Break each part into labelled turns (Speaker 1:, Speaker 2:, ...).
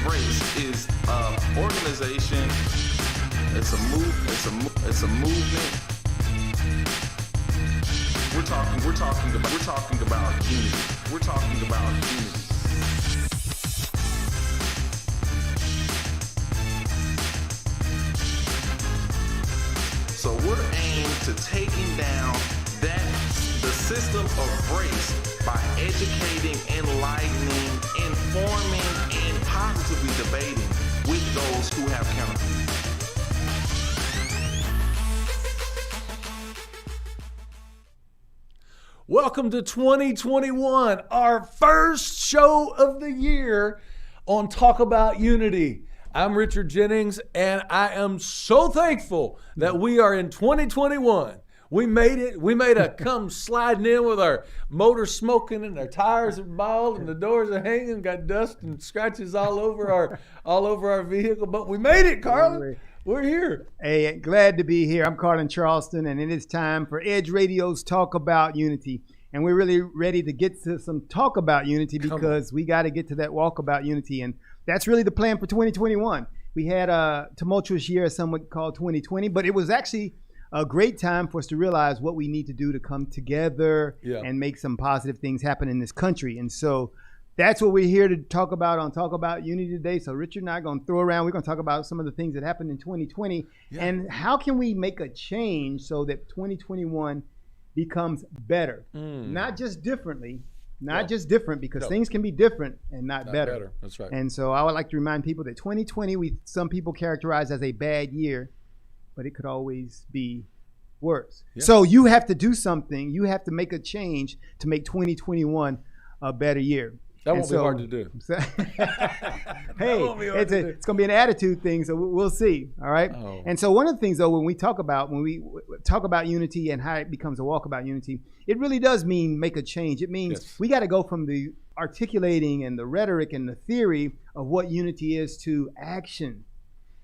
Speaker 1: Race is an organization. It's a movement. We're talking about unity. We're talking about unity. So we're aimed to taking down the system of race by educating, enlightening, informing, and positively debating with those who have counterviews.
Speaker 2: Welcome to 2021, our first show of the year on Talk About Unity. I'm Richard Jennings, and I am so thankful that we are in 2021. We made it. We made a come sliding in with our motor smoking and our tires are bald and the doors are hanging, got dust and scratches all over our vehicle. But we made it, Carlen. We're here.
Speaker 3: Hey, glad to be here. I'm Carlen Charleston, and it is time for Edge Radio's Talk About Unity. And we're really ready to get to some talk about unity because we got to get to that walk about unity. And that's really the plan for 2021. We had a tumultuous year, some would call 2020, but it was actually a great time for us to realize what we need to do to come together and make some positive things happen in this country. And so that's what we're here to talk about on Talk About Unity today. So Richard and I are going to throw around, we're going to talk about some of the things that happened in 2020 and how can we make a change so that 2021 becomes better, not just differently, just different, because things can be different and not better.
Speaker 2: That's right.
Speaker 3: And so I would like to remind people that 2020, some people characterize as a bad year, but it could always be worse. Yeah. So you have to do something. You have to make a change to make 2021 a better year.
Speaker 2: That won't be hard to do.
Speaker 3: Hey, it's going to be an attitude thing, so we'll see. All right. Oh. And so one of the things, though, when we talk about unity and how it becomes a walk about unity, it really does mean make a change. It means we got to go from the articulating and the rhetoric and the theory of what unity is to action.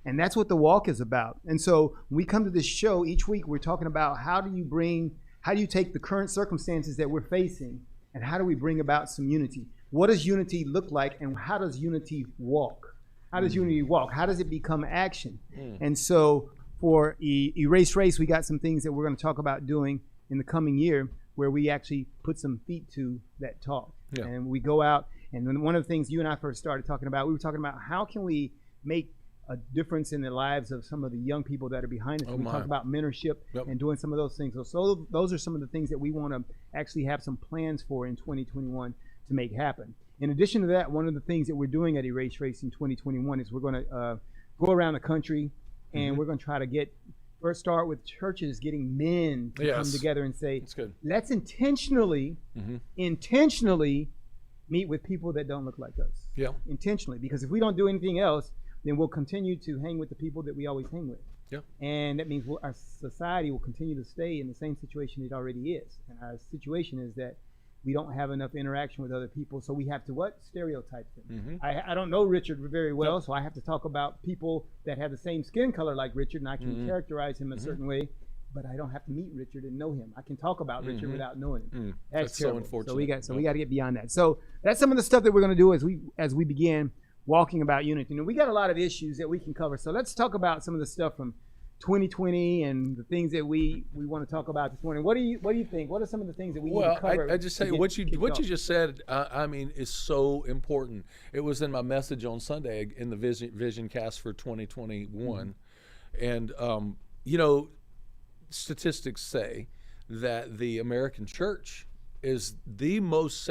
Speaker 3: And that's what the walk is about. And so when we come to this show each week, we're talking about how do you take the current circumstances that we're facing and how do we bring about some unity? What does unity look like, and how does unity walk? How does unity walk? How does it become action? And so for Erase Race, we got some things that we're going to talk about doing in the coming year where we actually put some feet to that talk. Yeah. And we go out, and one of the things you and I first started talking about, we were talking about how can we make a difference in the lives of some of the young people that are behind us. We talk about mentorship and doing some of those things. So those are some of the things that we want to actually have some plans for in 2021 to make happen. In addition to that, one of the things that we're doing at Erase Race in 2021 is we're going to go around the country and we're going to try to start with churches getting men to come together and say, let's intentionally meet with people that don't look like us. Yeah. Intentionally, because if we don't do anything else, then we'll continue to hang with the people that we always hang with. Yeah. And that means our society will continue to stay in the same situation it already is. And our situation is that we don't have enough interaction with other people, so we have to stereotype them. I don't know Richard very well, so I have to talk about people that have the same skin color like Richard, and I can characterize him a certain way, but I don't have to meet Richard and know him. I can talk about Richard without knowing him. That's so unfortunate. So we got to get beyond that. So that's some of the stuff that we're going to do as we begin walking about unity. We got a lot of issues that we can cover, so let's talk about some of the stuff from 2020 and the things that we want to talk about this morning. What do you think? What are some of the things that we need to cover?
Speaker 2: I just say what you just said. I mean, is so important. It was in my message on Sunday in the Vision Cast for 2021, and statistics say that the American church is the most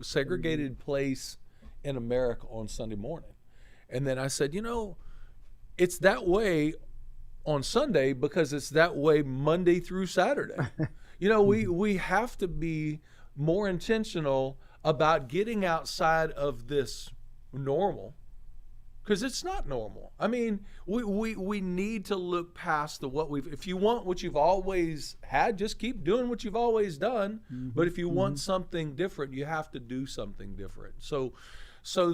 Speaker 2: segregated place in America on Sunday morning. And then I said, it's that way on Sunday because it's that way Monday through Saturday. We have to be more intentional about getting outside of this normal, because it's not normal. I mean, we need to look past if you want what you've always had, just keep doing what you've always done. But if you want something different, you have to do something different. So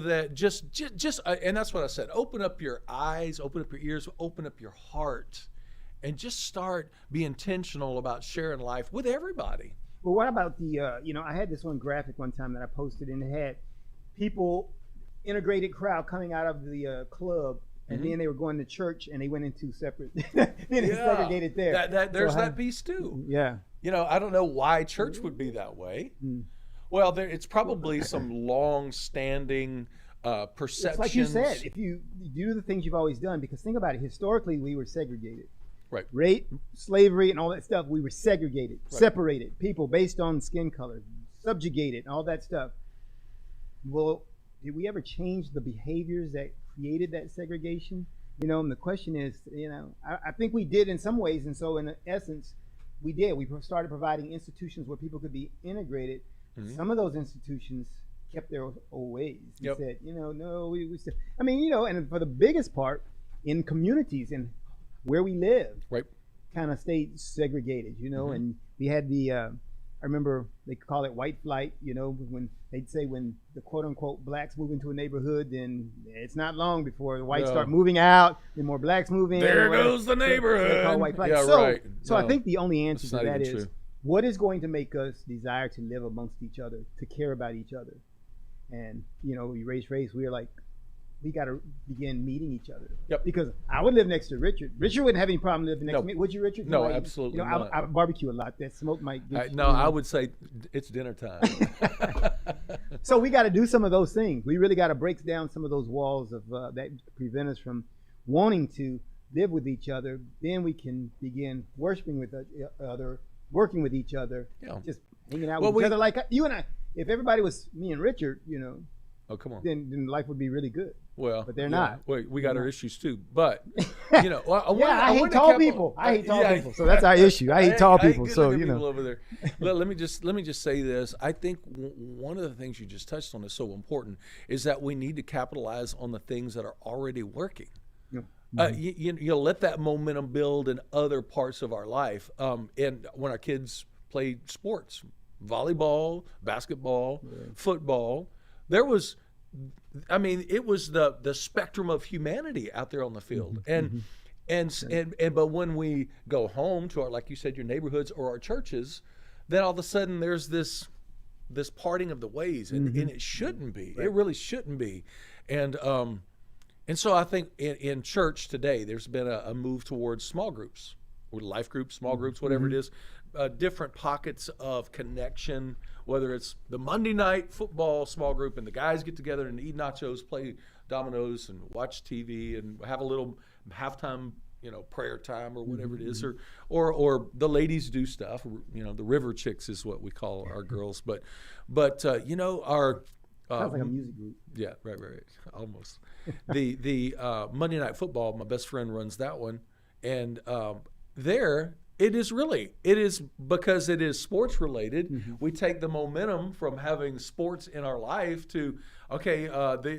Speaker 2: that just and that's what I said, open up your eyes, open up your ears, open up your heart, and just be intentional about sharing life with everybody.
Speaker 3: Well, what about I had this one graphic one time that I posted, and it had people integrated crowd coming out of the club, and then they were going to church, and they went into separate. Then it's segregated there.
Speaker 2: There's that piece too.
Speaker 3: Yeah.
Speaker 2: I don't know why church would be that way. Well, it's probably some long-standing perceptions.
Speaker 3: It's like you said, if you do the things you've always done, because think about it, historically we were segregated.
Speaker 2: Right.
Speaker 3: Rape, slavery, and all that stuff, we were segregated, separated. People based on skin color, subjugated, all that stuff. Well, did we ever change the behaviors that created that segregation? And the question is, I think we did in some ways, and so in essence, we did. We started providing institutions where people could be integrated. Some of those institutions kept their old ways. They said, no, we still. I mean, and for the biggest part, in communities and where we live, kind of stayed segregated. And we had I remember they call it white flight. When they'd say when the quote unquote blacks move into a neighborhood, then it's not long before the whites start moving out. Then more blacks move in.
Speaker 2: There goes the neighborhood.
Speaker 3: They call it white flight. So I think the only answer to that is, what is going to make us desire to live amongst each other, to care about each other? And, we race, we're like, we got to begin meeting each other. Because I would live next to Richard. Richard wouldn't have any problem living next to me. Would you, Richard?
Speaker 2: No, absolutely not.
Speaker 3: I barbecue a lot. That smoke might get
Speaker 2: No, I would say it's dinner time.
Speaker 3: So we got to do some of those things. We really got to break down some of those walls of that prevent us from wanting to live with each other. Then we can begin worshiping with each other, working with each other, just hanging out with each other like you and I. If everybody was me and Richard,
Speaker 2: oh, come on.
Speaker 3: Then life would be really good.
Speaker 2: Well,
Speaker 3: but they're not.
Speaker 2: We got our issues too. But I
Speaker 3: hate tall people. I hate tall people. So that's our issue. I hate tall people. So
Speaker 2: people over there. let me just say this. I think one of the things you just touched on is so important is that we need to capitalize on the things that are already working. Let that momentum build in other parts of our life. And when our kids play sports, volleyball, basketball, football, it was the spectrum of humanity out there on the field. But when we go home to our, like you said, your neighborhoods or our churches, then all of a sudden there's this parting of the ways, and it shouldn't be. It really shouldn't be. And so I think in church today, there's been a move towards small groups, or life groups, small groups, whatever it is, different pockets of connection, whether it's the Monday night football small group and the guys get together and eat nachos, play dominoes, and watch TV and have a little halftime, prayer time or whatever it is, or the ladies do stuff. The river chicks is what we call our girls, but our
Speaker 3: sounds like a music group.
Speaker 2: Yeah, right, almost. The Monday Night Football, my best friend runs that one, and there it is because it is sports related. We take the momentum from having sports in our life to,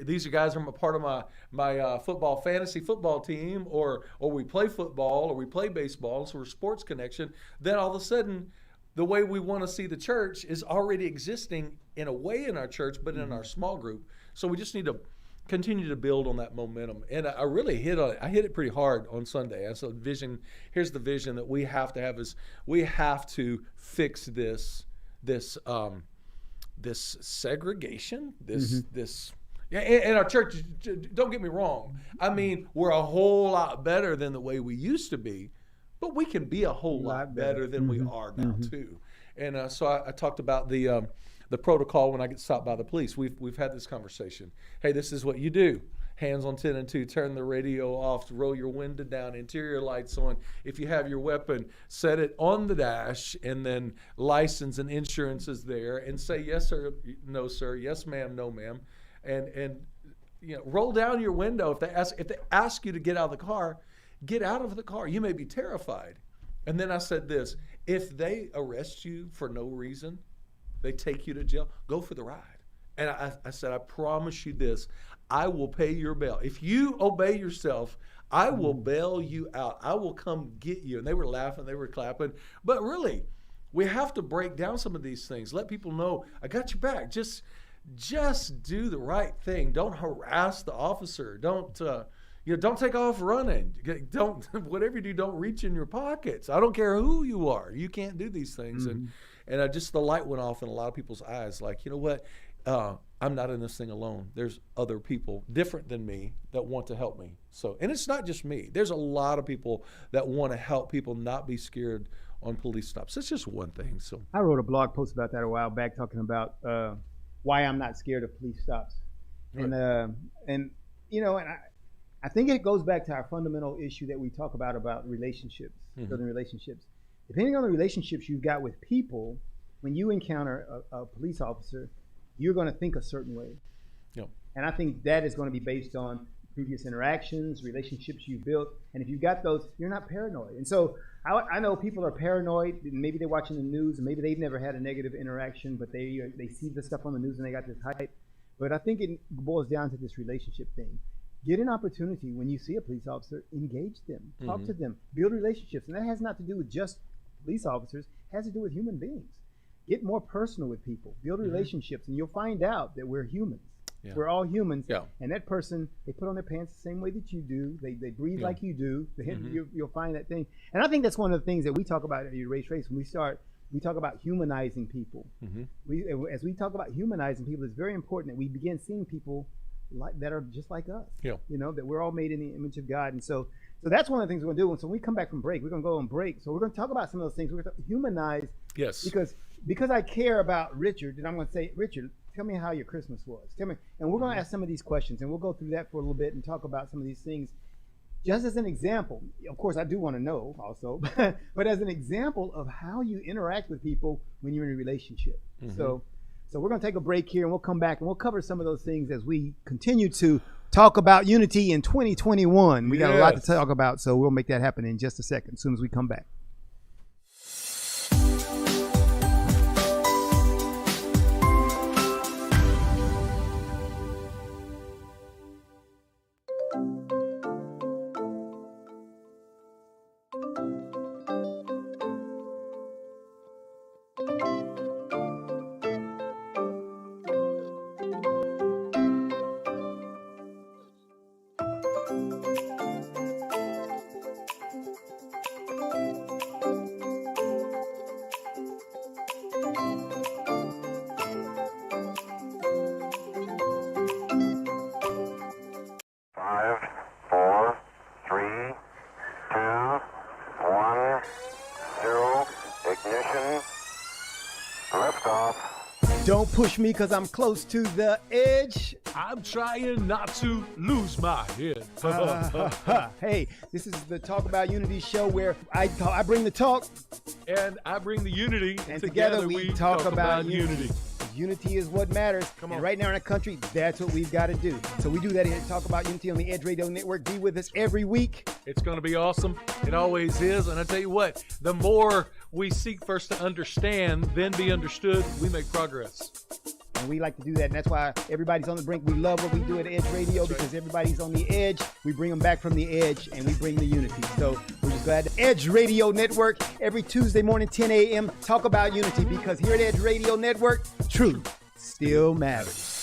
Speaker 2: these are guys are a part of my football fantasy football team, or we play football or we play baseball, so we're sports connection. Then all of a sudden, the way we want to see the church is already existing in a way in our church, but in our small group. So we just need to continue to build on that momentum. And I really hit it pretty hard on Sunday. I said, here's the vision that we have to have is we have to fix this segregation, and our church, don't get me wrong. I mean, we're a whole lot better than the way we used to be, but we can be a whole lot better than we are now too. And so I talked about the protocol when I get stopped by the police. We've had this conversation. Hey, this is what you do. Hands on 10 and 2, turn the radio off, roll your window down, interior lights on. If you have your weapon, set it on the dash, and then license and insurance is there, and say yes sir, no sir, yes ma'am, no ma'am, and roll down your window. If they ask you to get out of the car, get out of the car. You may be terrified. And then I said this: if they arrest you for no reason, they take you to jail, go for the ride. And I said, I promise you this, I will pay your bail. If you obey yourself, I will bail you out. I will come get you. And they were laughing, they were clapping. But really, we have to break down some of these things. Let people know, I got your back. Just do the right thing. Don't harass the officer. Don't take off running. Don't, whatever you do, don't reach in your pockets. I don't care who you are. You can't do these things. And just the light went off in a lot of people's eyes. Like, you know what? I'm not in this thing alone. There's other people different than me that want to help me. So, and it's not just me. There's a lot of people that want to help people not be scared on police stops. It's just one thing. So
Speaker 3: I wrote a blog post about that a while back, talking about why I'm not scared of police stops. Right. And you know, and I think it goes back to our fundamental issue that we talk about relationships, building relationships. Depending on the relationships you've got with people, when you encounter a police officer, you're going to think a certain way.
Speaker 2: Yep.
Speaker 3: And I think that is going to be based on previous interactions, relationships you've built. And if you've got those, you're not paranoid. And so I know people are paranoid. Maybe they're watching the news, and maybe they've never had a negative interaction, but they see the stuff on the news and they got this hype. But I think it boils down to this relationship thing. Get an opportunity when you see a police officer, engage them, talk to them, build relationships. And that has not to do with just police officers, it has to do with human beings. Get more personal with people, build relationships, and you'll find out that we're humans. Yeah. We're all humans. Yeah. And that person, they put on their pants the same way that you do. They breathe like you do. You'll find that thing. And I think that's one of the things that we talk about at Erase Race. When we talk about humanizing people. As we talk about humanizing people, it's very important that we begin seeing people that are just like us. Yeah. You know, that we're all made in the image of God. And so that's one of the things we're going to do. And so when we come back from break, we're going to go on break. So we're going to talk about some of those things. We're going to humanize.
Speaker 2: Yes.
Speaker 3: Because I care about Richard, and I'm going to say, Richard, tell me how your Christmas was. Tell me, and we're going to ask some of these questions, and we'll go through that for a little bit and talk about some of these things. Just as an example, of course, I do want to know also, but as an example of how you interact with people when you're in a relationship. So we're going to take a break here, and we'll come back, and we'll cover some of those things as we continue to talk about unity in 2021. We got a lot to talk about, so we'll make that happen in just a second, as soon as we come back. Don't push me because I'm close to the edge.
Speaker 2: I'm trying not to lose my head.
Speaker 3: Hey, this is the Talk About Unity show where I bring the talk.
Speaker 2: And I bring the unity.
Speaker 3: And together we talk about unity. Unity is what matters. Come on. And right now in our country, that's what we've got to do. So we do that here at Talk About Unity on the Edge Radio Network. Be with us every week.
Speaker 2: It's going to be awesome. It always is. And I tell you what, the more we seek first to understand, then be understood, we make progress.
Speaker 3: And we like to do that. And that's why everybody's on the brink. We love what we do at Edge Radio because everybody's on the edge. We bring them back from the edge and we bring the unity. So we're just glad to Edge Radio Network every Tuesday morning, 10 a.m. Talk about unity because here at Edge Radio Network, truth still matters.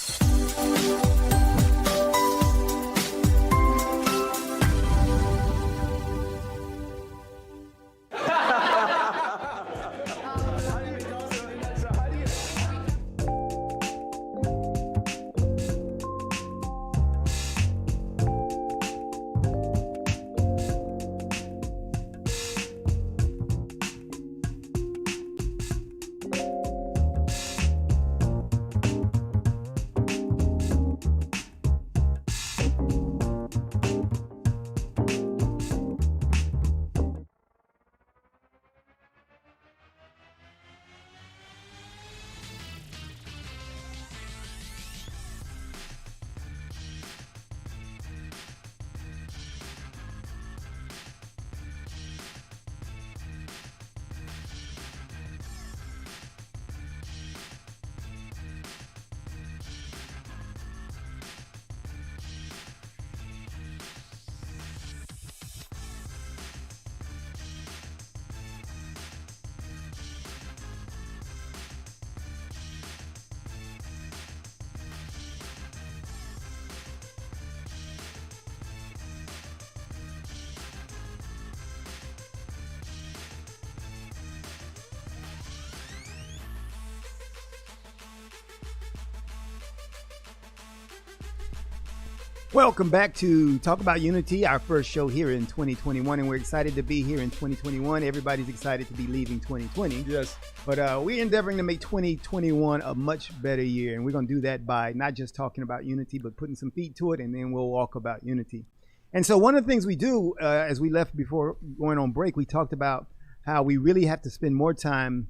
Speaker 3: Welcome back to Talk About Unity, our first show here in 2021, and we're excited to be here in 2021. Everybody's excited to be leaving 2020.
Speaker 2: Yes.
Speaker 3: But we're endeavoring to make 2021 a much better year, and we're going to do that by not just talking about unity, but putting some feet to it, and then we'll walk about unity. And so one of the things we do, as we left before going on break, we talked about how we really have to spend more time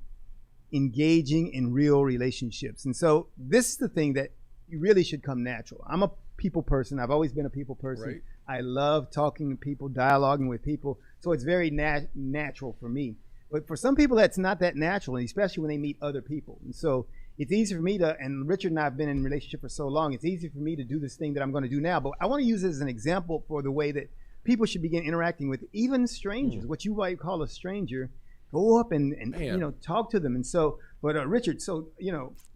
Speaker 3: engaging in real relationships. And so this is the thing that really should come natural. I'm a people person. I've always been a people person.
Speaker 2: Right.
Speaker 3: I love talking to people, dialoguing with people. So it's very natural for me. But for some people, that's not that natural, and especially when they meet other people. And so it's easy for me to, and Richard and I have been in a relationship for so long, it's easy for me to do this thing that I'm going to do now. But I want to use it as an example for the way that people should begin interacting with even strangers, what you might call a stranger. Go up and talk to them. And so, but Richard, so,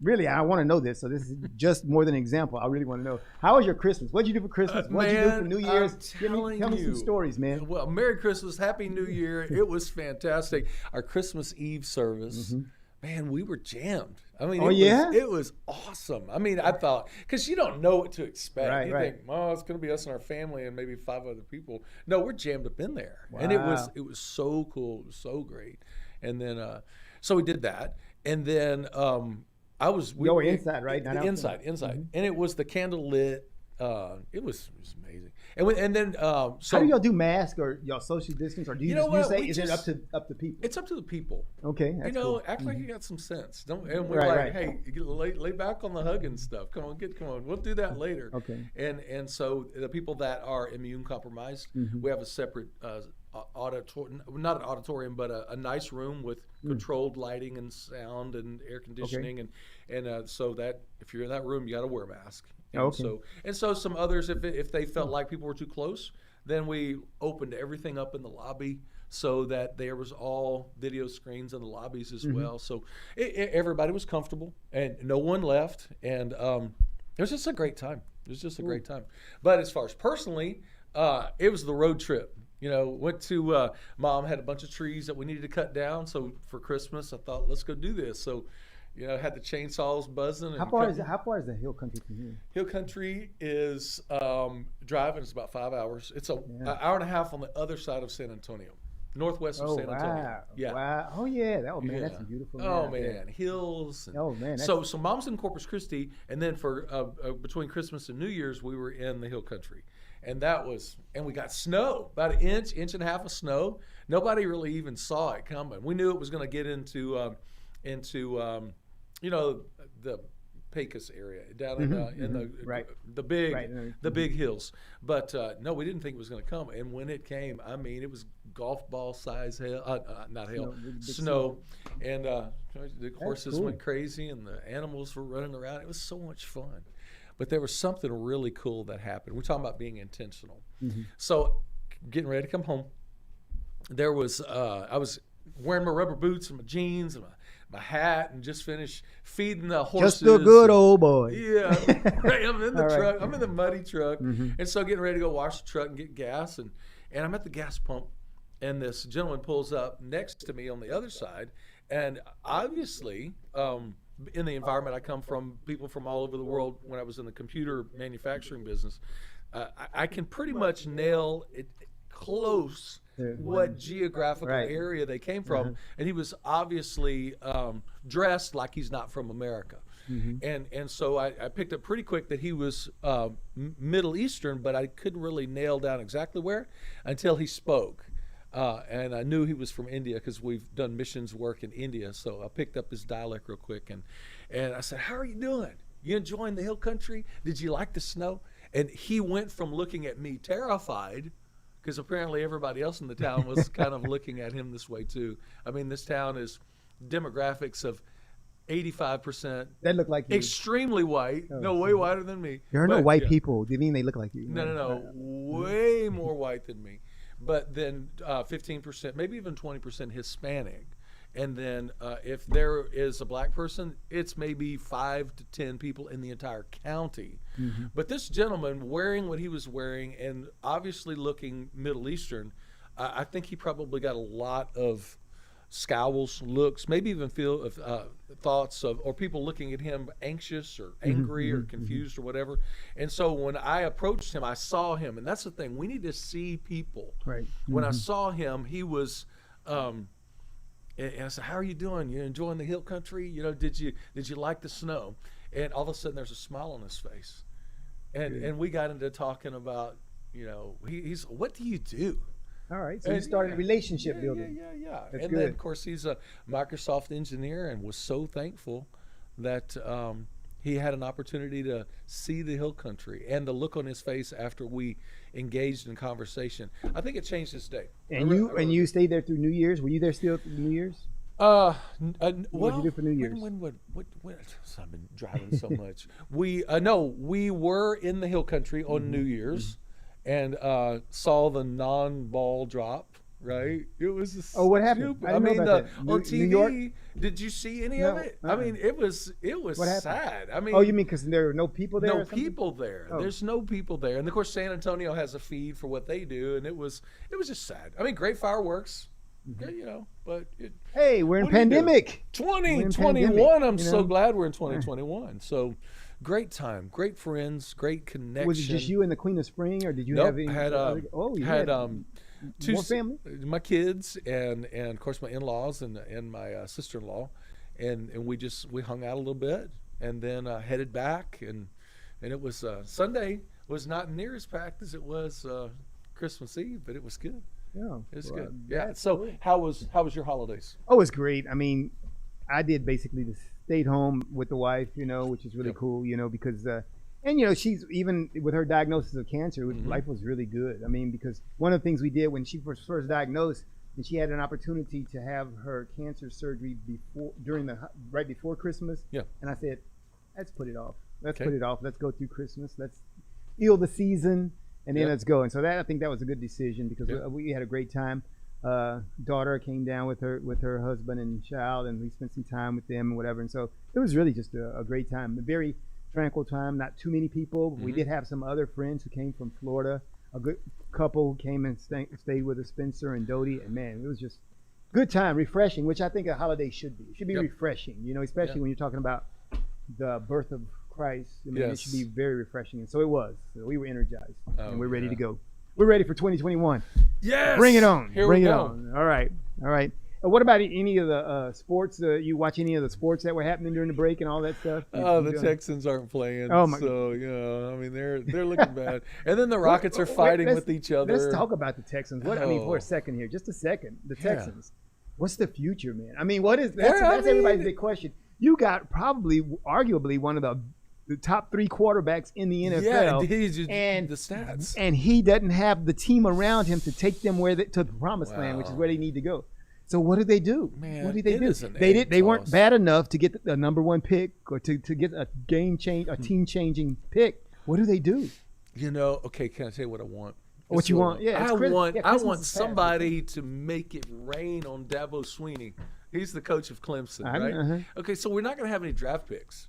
Speaker 3: really, I want to know this. So this is just more than an example. I really want to know. How was your Christmas? What did you do for Christmas? What did you do for New Year's? Tell me some stories, man.
Speaker 2: Well, Merry Christmas, Happy New Year. It was fantastic. Our Christmas Eve service, man, we were jammed. I mean, it was awesome. I mean, I thought, because you don't know what to expect. You think, oh, it's going to be us and our family and maybe 5 other people. No, we're jammed up in there. Wow. And it was so cool. It was so great. And then, so we did that. And then we were inside,
Speaker 3: right?
Speaker 2: Inside. And it was the candle lit. It was amazing. And then so
Speaker 3: how do y'all do mask or y'all social distance, or do you say is it up to people?
Speaker 2: It's up to the people.
Speaker 3: Okay, that's cool.
Speaker 2: Act like you got some sense. And we're hey, lay back on the hugging stuff. Come on. We'll do that later.
Speaker 3: Okay.
Speaker 2: And so the people that are immune compromised, we have a separate auditorium, not an auditorium, but a nice room with controlled lighting and sound and air conditioning, and so that if you're in that room, you got to wear a mask. And so some others, if they felt like people were too close, then we opened everything up in the lobby so that there was all video screens in the lobbies as well. So everybody was comfortable and no one left, and it was just a great time. Great time. But as far as personally, it was the road trip. Went to Mom had a bunch of trees that we needed to cut down. So for Christmas, I thought, let's go do this. So, had the chainsaws buzzing.
Speaker 3: How far is the Hill Country from here?
Speaker 2: Hill Country is driving. It's about 5 hours. It's an hour and a half on the other side of San Antonio, northwest of San Antonio.
Speaker 3: Wow. Yeah. Wow. Oh yeah. That's beautiful.
Speaker 2: Oh man, hills. So Mom's in Corpus Christi, and then for between Christmas and New Year's, we were in the Hill Country. And we got snow, about an inch and a half of snow. Nobody really even saw it coming. We knew it was going to get into the Pecos area down in the big hills. But no, we didn't think it was going to come. And when it came, I mean, it was golf ball size snow. And the horses went crazy, and the animals were running around. It was so much fun. But there was something really cool that happened. We're talking about being intentional. So getting ready to come home, there was I was wearing my rubber boots and my jeans and my hat, and just finished feeding the horses.
Speaker 3: Just a good old boy.
Speaker 2: Yeah. I'm in the truck. I'm in the muddy truck. And so getting ready to go wash the truck and get gas. And I'm at the gas pump, and this gentleman pulls up next to me on the other side. And obviously, in the environment I come from, people from all over the world, when I was in the computer manufacturing business, I can pretty much nail it close what geographical area they came from. And he was obviously dressed like he's not from America. And so I picked up pretty quick that he was Middle Eastern, but I couldn't really nail down exactly where until he spoke. And I knew he was from India because we've done missions work in India. So I picked up his dialect real quick, and I said, "How are you doing? You enjoying the Hill Country? Did you like the snow?" And he went from looking at me terrified, because apparently everybody else in the town was kind of looking at him this way too. I mean, this town is demographics of 85%.
Speaker 3: That look like you.
Speaker 2: Extremely white. No, way whiter than me.
Speaker 3: There are no white people. Do you mean they look like you?
Speaker 2: No. Way more white than me. But then 15%, maybe even 20% Hispanic. And then if there is a black person, it's maybe 5 to 10 people in the entire county. But this gentleman, wearing what he was wearing and obviously looking Middle Eastern, I think he probably got a lot of scowls, looks, maybe even feel thoughts of, or people looking at him anxious or angry or confused or whatever. And so when I approached him, I saw him, and that's the thing. We need to see people.
Speaker 3: Right.
Speaker 2: When I saw him, he was. And I said, "How are you doing? You enjoying the hill country? You know, did you like the snow?" And all of a sudden, there's a smile on his face, and we got into talking about, you know, he's what do you do?
Speaker 3: All right, so you started relationship building.
Speaker 2: Yeah.
Speaker 3: That's
Speaker 2: And
Speaker 3: good.
Speaker 2: then, of course, he's a Microsoft engineer and was so thankful that he had an opportunity to see the hill country, and the look on his face after we engaged in conversation. I think it changed his day.
Speaker 3: And you stayed there through New Year's? Were you there still through New Year's?
Speaker 2: What
Speaker 3: did you do for New Year's?
Speaker 2: When so I've been driving so much. We were in the hill country on New Year's, and saw the non-ball drop. Right? It was just
Speaker 3: what happened?
Speaker 2: stupid.
Speaker 3: I didn't know about that.
Speaker 2: On TV.
Speaker 3: New York?
Speaker 2: Did you see any of it? I mean, it was
Speaker 3: What happened?
Speaker 2: sad. I mean,
Speaker 3: You mean because there were no people there?
Speaker 2: no people there.
Speaker 3: Oh.
Speaker 2: There's no people there, and of course San Antonio has a feed for what they do, and it was just sad. I mean, great fireworks, you know, but
Speaker 3: Hey, we're in
Speaker 2: what do you do?
Speaker 3: pandemic.
Speaker 2: 2021. I'm
Speaker 3: you
Speaker 2: so
Speaker 3: know?
Speaker 2: glad we're in 2021. So great time, great friends, great connection.
Speaker 3: Was it just you and the Queen of Spring, or did you
Speaker 2: Nope,
Speaker 3: have any?
Speaker 2: had
Speaker 3: you
Speaker 2: had two
Speaker 3: more family?
Speaker 2: my kids and of course my in-laws and my sister-in-law, and we hung out a little bit, and then headed back, and it was Sunday was not near as packed as it was Christmas Eve, but it was good.
Speaker 3: Yeah,
Speaker 2: It was good. Yeah. So how was your holidays?
Speaker 3: Oh, it's great. I mean, I did basically stayed home with the wife, you know, which is really
Speaker 2: Yep.
Speaker 3: cool, you know, because and you know, she's even with her diagnosis of cancer, life was really good. I mean, because one of the things we did when she was first diagnosed, and she had an opportunity to have her cancer surgery right before Christmas.
Speaker 2: Yeah.
Speaker 3: And I said, let's put it off. Let's
Speaker 2: Okay.
Speaker 3: put it off. Let's go through Christmas. Let's feel the season, and then
Speaker 2: Yeah.
Speaker 3: let's go. And so I think that was a good decision because
Speaker 2: Yeah.
Speaker 3: we had a great time. Daughter came down with her husband and child, and we spent some time with them and whatever. And so it was really just a great time, a very tranquil time. Not too many people. We did have some other friends who came from Florida. A good couple who came and stayed with us, Spencer and Dodie. And man, it was just good time, refreshing, which I think a holiday should be. It should be
Speaker 2: Yep.
Speaker 3: refreshing, you know, especially when you're talking about the birth of Christ. I mean, it should be very refreshing. And so it was. So we were energized, and we're ready to go. We're ready for 2021.
Speaker 2: Yes.
Speaker 3: Bring it on.
Speaker 2: Here
Speaker 3: Bring
Speaker 2: we
Speaker 3: it
Speaker 2: go.
Speaker 3: on. All right. What about any of the sports? You watch any of the sports that were happening during the break and all that stuff?
Speaker 2: The Texans aren't playing.
Speaker 3: Oh, my
Speaker 2: so you know, I mean, they're looking bad. And then the Rockets are fighting with each other.
Speaker 3: Let's talk about the Texans. I mean, for
Speaker 2: Oh.
Speaker 3: a second here, just a second. The
Speaker 2: Yeah.
Speaker 3: Texans. What's the future, man? I mean, that's
Speaker 2: I mean,
Speaker 3: everybody's big question. You got arguably one of the top 3 quarterbacks in the NFL.
Speaker 2: Yeah, he's just,
Speaker 3: and
Speaker 2: the stats.
Speaker 3: and he doesn't have the team around him to take them to the promised land, which is
Speaker 2: Wow.
Speaker 3: where they need to go. So what do they do?
Speaker 2: Man,
Speaker 3: what do they
Speaker 2: it
Speaker 3: do?
Speaker 2: is an
Speaker 3: They
Speaker 2: egg
Speaker 3: weren't
Speaker 2: toss.
Speaker 3: bad enough to get the number 1 pick or to get a team changing pick. What do they do?
Speaker 2: You know, okay, can I tell you what I want?
Speaker 3: What
Speaker 2: This is
Speaker 3: you
Speaker 2: what
Speaker 3: want? Yeah, it's
Speaker 2: I
Speaker 3: Christmas.
Speaker 2: want.
Speaker 3: Yeah,
Speaker 2: I
Speaker 3: Christmas
Speaker 2: want
Speaker 3: is past.
Speaker 2: somebody to make it rain on Dabo Swinney. He's the coach of Clemson, right? Okay, so we're not going to have any draft picks,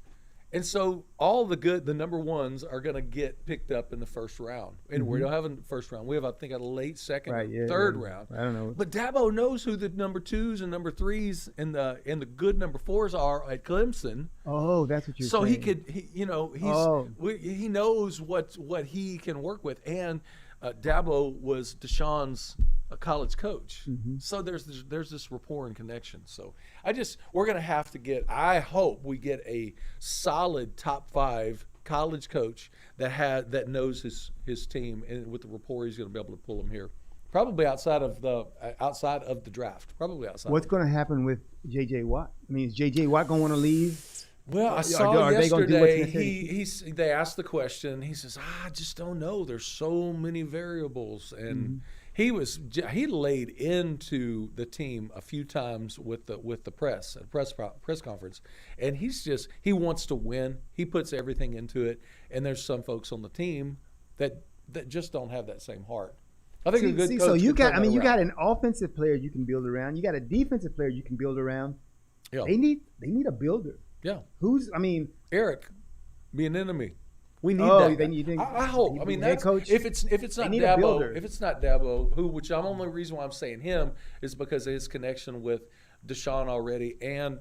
Speaker 2: and so all the number ones are going to get picked up in the first round, and we don't have a first round. We have, I think, a late second, third round.
Speaker 3: I don't know.
Speaker 2: But Dabo knows who the number 2s and number 3s and the good number 4s are at Clemson.
Speaker 3: Oh, that's what you're
Speaker 2: So
Speaker 3: saying.
Speaker 2: he knows what he can work with, and Dabo was Deshaun's college coach, so there's this rapport and connection. So we're gonna have to get. I hope we get a solid top 5 college coach that knows his team, and with the rapport he's gonna be able to pull them here. Probably outside of the draft. Probably outside.
Speaker 3: What's going to happen with J.J. Watt? I mean, is J.J. Watt going to want to leave?
Speaker 2: Well, I
Speaker 3: Are
Speaker 2: saw
Speaker 3: they gonna do what's
Speaker 2: yesterday.
Speaker 3: necessary?
Speaker 2: They asked the question. He says, "I just don't know. There's so many variables." And he laid into the team a few times with the press conference, and he wants to win. He puts everything into it. And there's some folks on the team that just don't have that same heart. I think a good coach.
Speaker 3: So you
Speaker 2: can turn that
Speaker 3: you got
Speaker 2: around.
Speaker 3: an offensive player you can build around. You got a defensive player you can build around.
Speaker 2: Yeah.
Speaker 3: They need a builder.
Speaker 2: Yeah. Eric, be an enemy. We need that.
Speaker 3: Then you think?
Speaker 2: I hope. I mean,
Speaker 3: head
Speaker 2: that's
Speaker 3: coach.
Speaker 2: if it's not
Speaker 3: need a builder.
Speaker 2: Dabo. If it's not Dabo, which I'm only reason why I'm saying him is because of his connection with Deshaun already and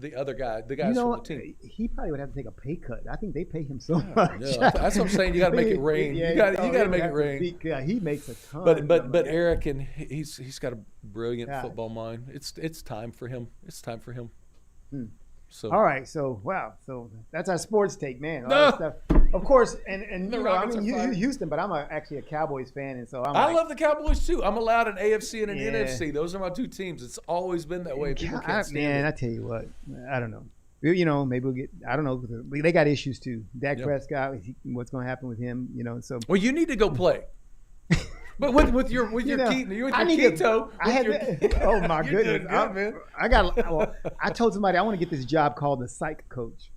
Speaker 2: the other guy, the guys from the team.
Speaker 3: He probably would have to take a pay cut. I think they pay him so much.
Speaker 2: Yeah, that's what I'm saying. You got to make it rain. You got to make it rain.
Speaker 3: He makes a ton.
Speaker 2: But Eric, and he's got a brilliant football mind. It's time for him. It's time for him. So
Speaker 3: all right. So So that's our sports take, man. All that stuff. Of course, and I'm Houston, but I'm actually a Cowboys fan, and so I
Speaker 2: love the Cowboys too. I'm allowed an AFC and an NFC. Those are my two teams. It's always been that way. People can't stand it.
Speaker 3: I tell you what, I don't know. Maybe we'll get. I don't know. They got issues too. Dak Prescott. What's going to happen with him? So.
Speaker 2: Well, you need to go play. But with your keto,
Speaker 3: oh my goodness,
Speaker 2: good, man.
Speaker 3: I told somebody I want to get this job called the psych coach.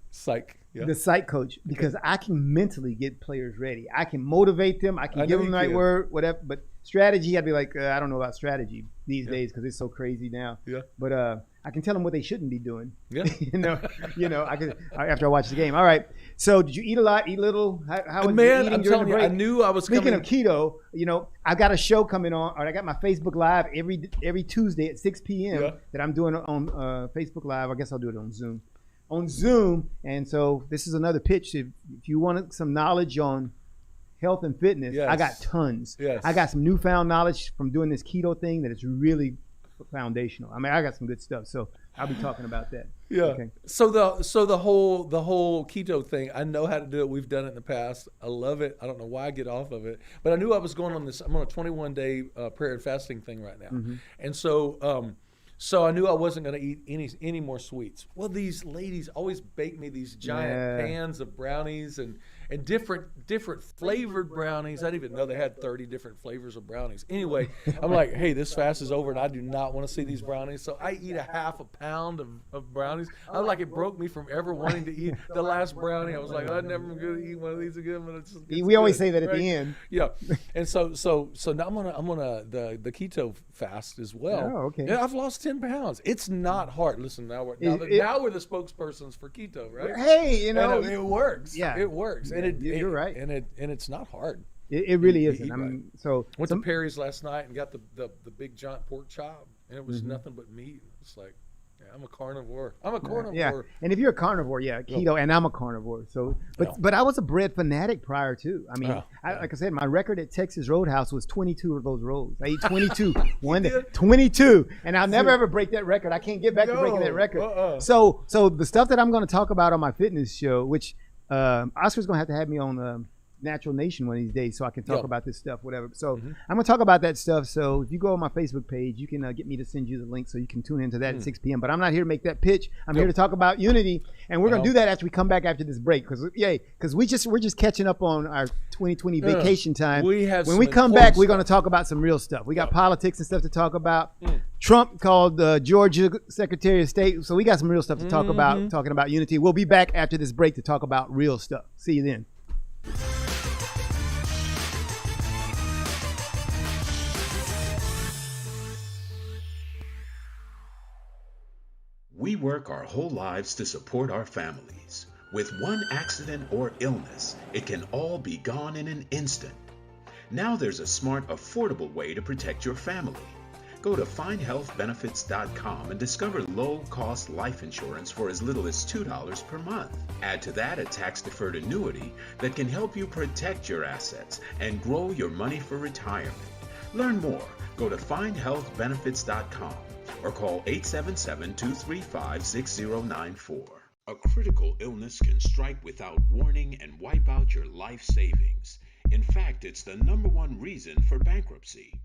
Speaker 3: The psych coach, because I can mentally get players ready. I can motivate them. I can give them the right word, whatever. But strategy, I'd be like, I don't know about strategy these days because it's so crazy now. Yeah. But I can tell them what they shouldn't be doing. Yeah. I could after I watch the game. All right. So did you eat a lot? Eat little? How was eating
Speaker 2: I'm telling you, I knew I was
Speaker 3: Speaking of keto, I got a show coming on, or I got my Facebook Live every Tuesday at 6 p.m. that I'm doing on Facebook Live. I guess I'll do it on Zoom. And so this is another pitch. If you wanted some knowledge on health and fitness, I got tons. Yes. I got some newfound knowledge from doing this keto thing that is really foundational. I mean, I got some good stuff. So I'll be talking about that.
Speaker 2: Yeah. Okay. So the whole keto thing, I know how to do it. We've done it in the past. I love it. I don't know why I get off of it, but I knew I was going on this. I'm on a 21-day prayer and fasting thing right now, and so. So I knew I wasn't going to eat any more sweets. Well, these ladies always bake me these giant pans of brownies and different flavored brownies. I didn't even know they had 30 different flavors of brownies. Anyway, I'm like, hey, this fast is over and I do not want to see these brownies. So I eat a half a pound of brownies. I was like, it broke me from ever wanting to eat the last brownie. I was like, I'm never going to eat one of these again. But
Speaker 3: we always say that at the end.
Speaker 2: Yeah. And so now I'm gonna the keto fast as well.
Speaker 3: Oh, okay.
Speaker 2: Yeah, I've lost 10 pounds. It's not hard. Listen, now we're the spokespersons for keto, right?
Speaker 3: Hey,
Speaker 2: and it works. Yeah, it works. You're right. And it's not hard.
Speaker 3: It really isn't. I mean, so
Speaker 2: went to Perry's last night and got the big giant pork chop, and it was nothing but meat. It's like, I'm a carnivore.
Speaker 3: Yeah, and if you're a carnivore, keto, and I'm a carnivore. So, but I was a bread fanatic prior too. I mean, like I said, my record at Texas Roadhouse was 22 of those rolls. I ate 22 one day, 22, and I'll never ever break that record. I can't get back to breaking that record. So the stuff that I'm going to talk about on my fitness show, which Oscar's going to have me on Natural Nation one of these days so I can talk about this stuff, whatever. So I'm going to talk about that stuff. So if you go on my Facebook page, you can get me to send you the link so you can tune into that at 6 p.m. But I'm not here to make that pitch. I'm here to talk about unity, and we're going to do that after we come back after this break because we're just catching up on our 2020 vacation time. When we come back, we're going to talk about some real stuff. We got politics and stuff to talk about. Trump called Georgia Secretary of State, so we got some real stuff to talk about, talking about unity. We'll be back after this break to talk about real stuff. See you then.
Speaker 4: We work our whole lives to support our families. With one accident or illness, it can all be gone in an instant. Now there's a smart, affordable way to protect your family. Go to findhealthbenefits.com and discover low-cost life insurance for as little as $2 per month. Add to that a tax-deferred annuity that can help you protect your assets and grow your money for retirement. Learn more. Go to findhealthbenefits.com. or call 877-235-6094. A critical illness can strike without warning and wipe out your life savings. In fact, it's the #1 reason for bankruptcy.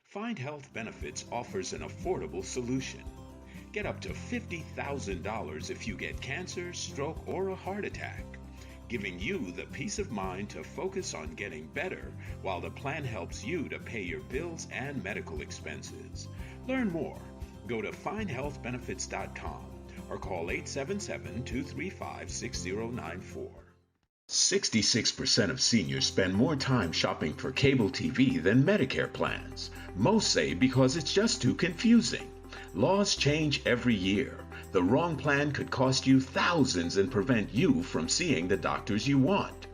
Speaker 4: Find Health Benefits offers an affordable solution. Get up to $50,000 if you get cancer, stroke, or a heart attack, giving you the peace of mind to focus on getting better while the plan helps you to pay your bills and medical expenses. Learn more. Go to findhealthbenefits.com or call 877-235-6094. 66% of seniors spend more time shopping for cable TV than Medicare plans. Most say because it's just too confusing. Laws change every year. The wrong plan could cost you thousands and prevent you from seeing the doctors you want.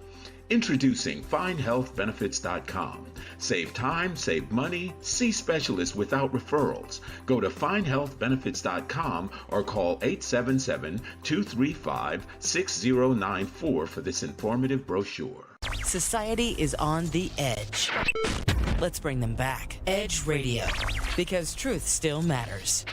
Speaker 4: Introducing FindHealthBenefits.com. Save time, save money, see specialists without referrals. Go to FindHealthBenefits.com or call 877-235-6094 for this informative brochure.
Speaker 5: Society is on the edge. Let's bring them back. Edge Radio, because truth still matters.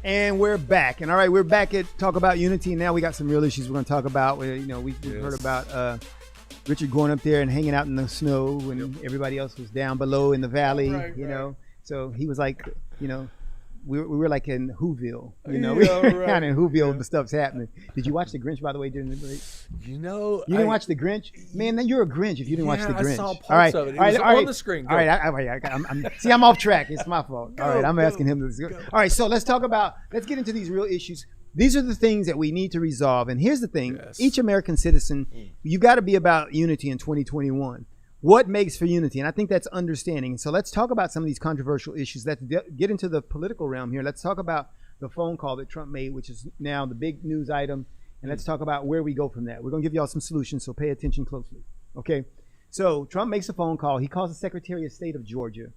Speaker 3: And we're back. And all right, we're back at Talk About Unity. And now we got some real issues we're going to talk about. We've heard about Richard going up there and hanging out in the snow when everybody else was down below in the valley, you know. So he was like, you know, we were like in Whoville, you know.
Speaker 2: Yeah, right.
Speaker 3: Kind of in Whoville, the stuff's happening. Did you watch The Grinch, by the way, during the break?
Speaker 2: You know,
Speaker 3: you didn't watch The Grinch? Man, then you're a Grinch if you didn't watch The Grinch.
Speaker 2: I saw parts of it. It was on the screen. Go.
Speaker 3: All right, see, I'm off track. It's my fault. All right, I'm asking him to go. All right, so let's get into these real issues. These are the things that we need to resolve. And here's the thing.
Speaker 2: Yes.
Speaker 3: Each American citizen, you got to be about unity in 2021. What makes for unity? And I think that's understanding. So let's talk about some of these controversial issues. Let's get into the political realm here. Let's talk about the phone call that Trump made, which is now the big news item. And let's talk about where we go from that. We're going to give you all some solutions, so pay attention closely. Okay? So Trump makes a phone call. He calls the Secretary of State of Georgia.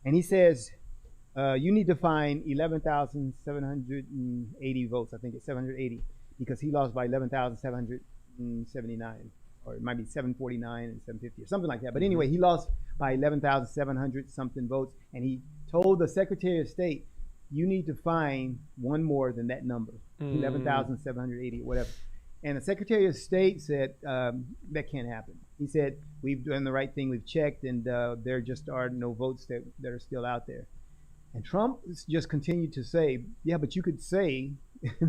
Speaker 3: And he says, you need to find 11,780 votes. I think it's 780, because he lost by 11,779. Or it might be 749 and 750 or something like that. But anyway, he lost by 11,700 something votes. And he told the Secretary of State, you need to find one more than that number, 11,780 or whatever. And the Secretary of State said, that can't happen. He said, we've done the right thing, we've checked, and there just are no votes that are still out there. And Trump just continued to say, yeah, but you could say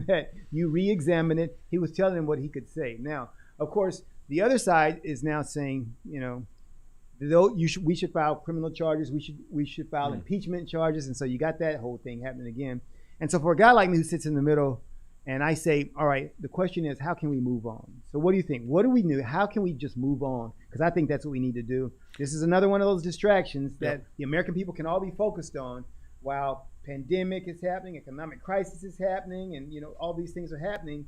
Speaker 3: that you re-examine it. He was telling him what he could say. Now, of course, the other side is now saying, you know, we should file criminal charges. We should file impeachment charges. And so you got that whole thing happening again. And so for a guy like me who sits in the middle, and I say, all right, the question is, how can we move on? So what do you think? What do we do? How can we just move on? Because I think that's what we need to do. This is another one of those distractions that the American people can all be focused on while pandemic is happening, economic crisis is happening, and, you know, all these things are happening,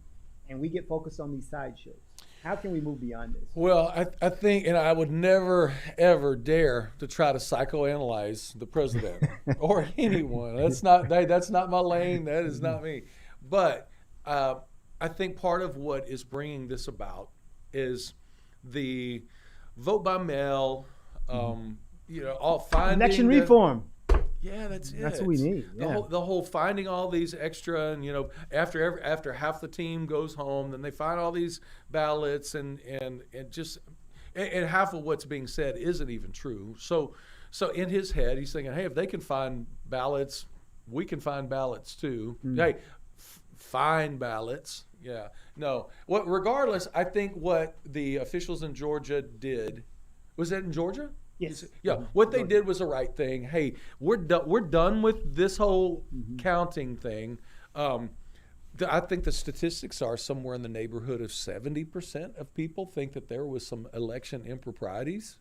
Speaker 3: and we get focused on these sideshows. How can we move beyond this?
Speaker 2: Well, I think, and I would never, ever dare to try to psychoanalyze the president or anyone. That's not my lane. That is not me. But I think part of what is bringing this about is the vote by mail, all finding
Speaker 3: election reform.
Speaker 2: Yeah, that's it.
Speaker 3: That's what we need.
Speaker 2: The whole finding all these extra, and after half the team goes home, then they find all these ballots, and half of what's being said isn't even true. So in his head, he's thinking, hey, if they can find ballots, we can find ballots too. Hey, find ballots. Yeah. No. Regardless, I think what the officials in Georgia did, was that in Georgia?
Speaker 3: Yes.
Speaker 2: Yeah. What they did was the right thing. Hey, we're done with this whole counting thing. I think the statistics are somewhere in the neighborhood of 70% of people think that there was some election improprieties.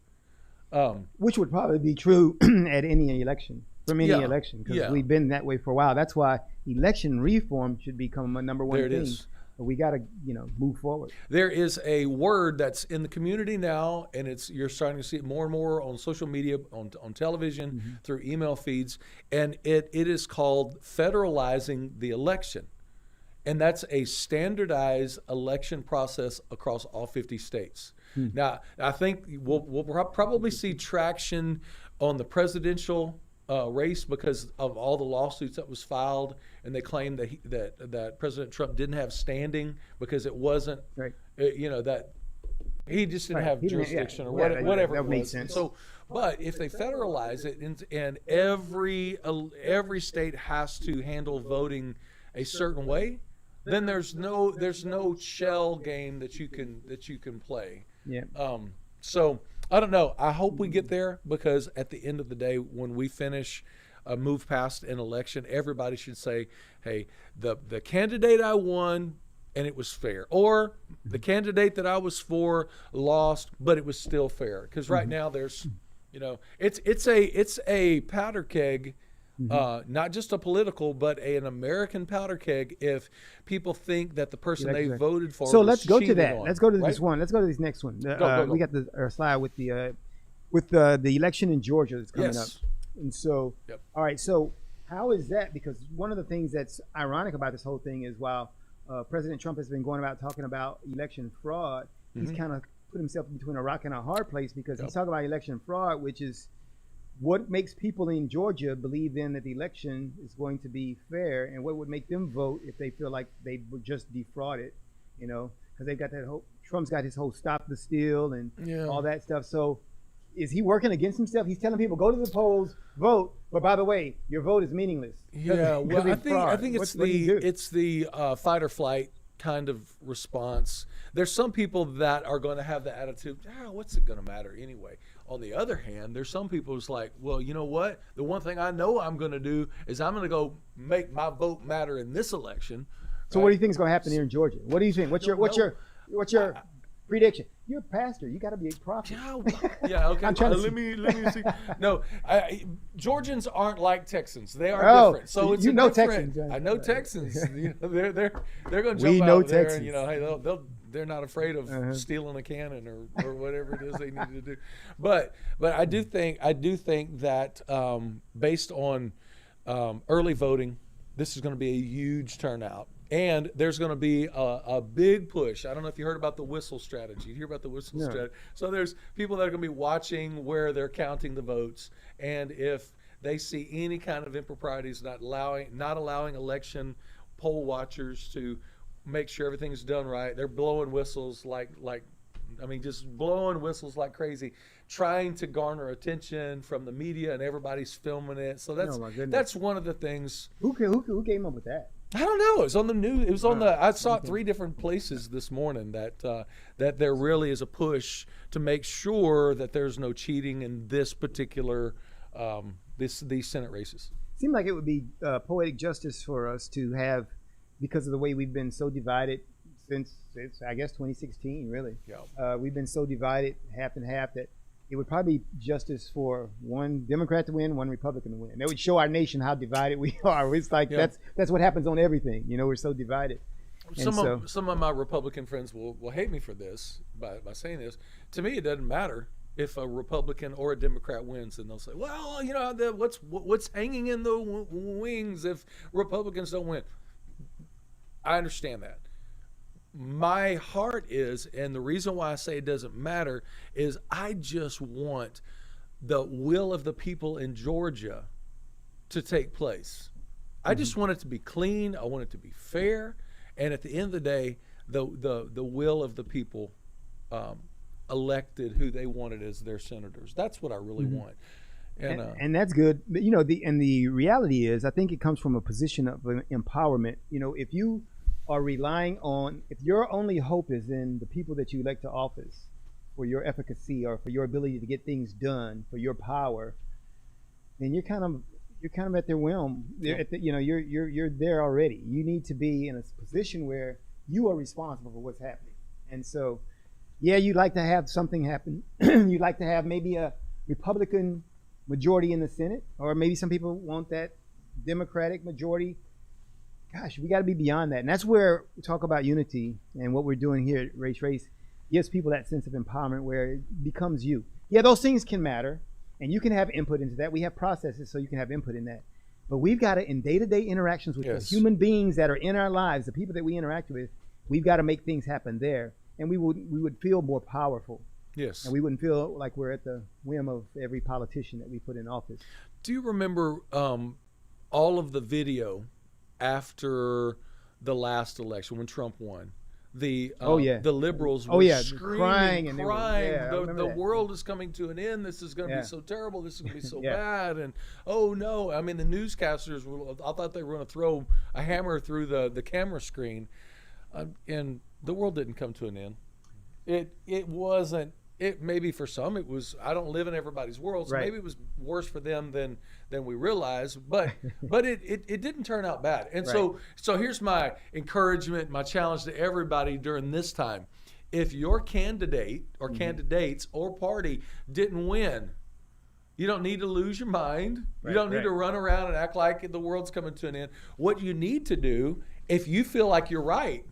Speaker 3: Which would probably be true at any election, from any election, because we've been that way for a while. That's why election reform should become a number one thing. Is. We got to, move forward.
Speaker 2: There is a word that's in the community now, and you're starting to see it more and more on social media, on television, through email feeds, and it is called federalizing the election. And that's a standardized election process across all 50 states. Now, I think we'll probably see traction on the presidential race because of all the lawsuits that was filed, and they claimed that President Trump didn't have standing because it wasn't,
Speaker 3: Right.
Speaker 2: That he just didn't
Speaker 3: Right.
Speaker 2: have
Speaker 3: He didn't-
Speaker 2: jurisdiction
Speaker 3: yeah.
Speaker 2: or
Speaker 3: Yeah,
Speaker 2: whatever
Speaker 3: that
Speaker 2: it
Speaker 3: makes
Speaker 2: was.
Speaker 3: sense.
Speaker 2: So, but if they federalize it and every state has to handle voting a certain way, then there's no shell game that you can play.
Speaker 3: Yeah.
Speaker 2: So I don't know. I hope we get there, because at the end of the day, when we finish, move past an election, everybody should say, "Hey, the candidate I won, and it was fair," or "the candidate that I was for lost, but it was still fair." Because right now there's, it's a powder keg. Not just a political, but an American powder keg. If people think that the person they voted for,
Speaker 3: so
Speaker 2: was
Speaker 3: let's go to
Speaker 2: cheated
Speaker 3: that.
Speaker 2: on,
Speaker 3: Let's go to
Speaker 2: right?
Speaker 3: this one. Let's go to this next one.
Speaker 2: Go.
Speaker 3: We got our slide with the election in Georgia that's coming up. And so, all right. So how is that? Because one of the things that's ironic about this whole thing is while President Trump has been going about talking about election fraud, he's kind of put himself between a rock and a hard place, because he's talking about election fraud, which is what makes people in Georgia believe then that the election is going to be fair, and what would make them vote if they feel like they were just defrauded, because they've got that whole, Trump's got his whole stop the steal and all that stuff. So is he working against himself? He's telling people, go to the polls, vote, but by the way, your vote is meaningless.
Speaker 2: Yeah, well, I think it's
Speaker 3: it's
Speaker 2: the fight or flight kind of response. There's some people that are going to have the attitude, what's it going to matter anyway? On the other hand, there's some people who's like, well, you know what? The one thing I know I'm going to do is I'm going to go make my vote matter in this election.
Speaker 3: So what do you think is going to happen here in Georgia? What do you think? What's your prediction? You're a pastor. You got to be a prophet.
Speaker 2: Yeah, okay.
Speaker 3: I'm trying to
Speaker 2: let me see. No, Georgians aren't like Texans. They are different. So it's different.
Speaker 3: Texans.
Speaker 2: I know Texans. They're going to jump
Speaker 3: We
Speaker 2: out
Speaker 3: know
Speaker 2: there,
Speaker 3: Texans.
Speaker 2: and they're not afraid of stealing a cannon or whatever it is they need to do. But I do think that based on early voting, this is going to be a huge turnout. And there's going to be a big push. I don't know if you heard about the whistle strategy. You hear about the whistle strategy? So there's people that are going to be watching where they're counting the votes, and if they see any kind of improprieties, not allowing election poll watchers to make sure everything's done right, they're blowing whistles just blowing whistles like crazy, trying to garner attention from the media, and everybody's filming it. So that's one of the things.
Speaker 3: Who came up with that?
Speaker 2: I don't know. It was on the news. It was on I saw it 3 different places this morning that there really is a push to make sure that there's no cheating in this particular these Senate races.
Speaker 3: Seemed like it would be poetic justice for us to have, because of the way we've been so divided since I guess 2016. Really, we've been so divided, half and half, that it would probably be justice for one Democrat to win, one Republican to win. That would show our nation how divided we are. It's like that's what happens on everything. We're so divided.
Speaker 2: Some of my Republican friends will hate me for this by saying this. To me, it doesn't matter if a Republican or a Democrat wins, and they'll say, well, what's hanging in the wings if Republicans don't win. I understand that. My heart is, and the reason why I say it doesn't matter is I just want the will of the people in Georgia to take place. I just want it to be clean. I want it to be fair. And at the end of the day, the will of the people elected who they wanted as their senators. That's what I really want.
Speaker 3: And that's good. But, the reality is, I think it comes from a position of empowerment. If you are relying on, if your only hope is in the people that you elect to office for your efficacy or for your ability to get things done, for your power, then you're kind of at their whim. You're there already. You need to be in a position where you are responsible for what's happening. And so, you'd like to have something happen. You'd like to have maybe a Republican majority in the Senate, or maybe some people want that Democratic majority. Gosh, we got to be beyond that. And that's where we talk about unity, and what we're doing here at Race gives people that sense of empowerment where it becomes you. Yeah, those things can matter, and you can have input into that. We have processes so you can have input in that. But we've got to, in day-to-day interactions with the human beings that are in our lives, the people that we interact with, we've got to make things happen there. And we would feel more powerful.
Speaker 2: Yes.
Speaker 3: And we wouldn't feel like we're at the whim of every politician that we put in office.
Speaker 2: Do you remember all of the video after the last election when Trump won? The liberals were screaming,
Speaker 3: crying, and
Speaker 2: the world is coming to an end. This is going to be so terrible. This is going to be so bad. And oh no, I mean the newscasters I thought they were going to throw a hammer through the camera screen, and the world didn't come to an end. It wasn't. It maybe for some it was. I don't live in everybody's world, so maybe it was worse for them than we realized. But it didn't turn out bad. And so here's my encouragement, my challenge to everybody during this time: if your candidate or candidates or party didn't win, you don't need to lose your mind. You don't need to run around and act like the world's coming to an end. What you need to do, if you feel like you're right,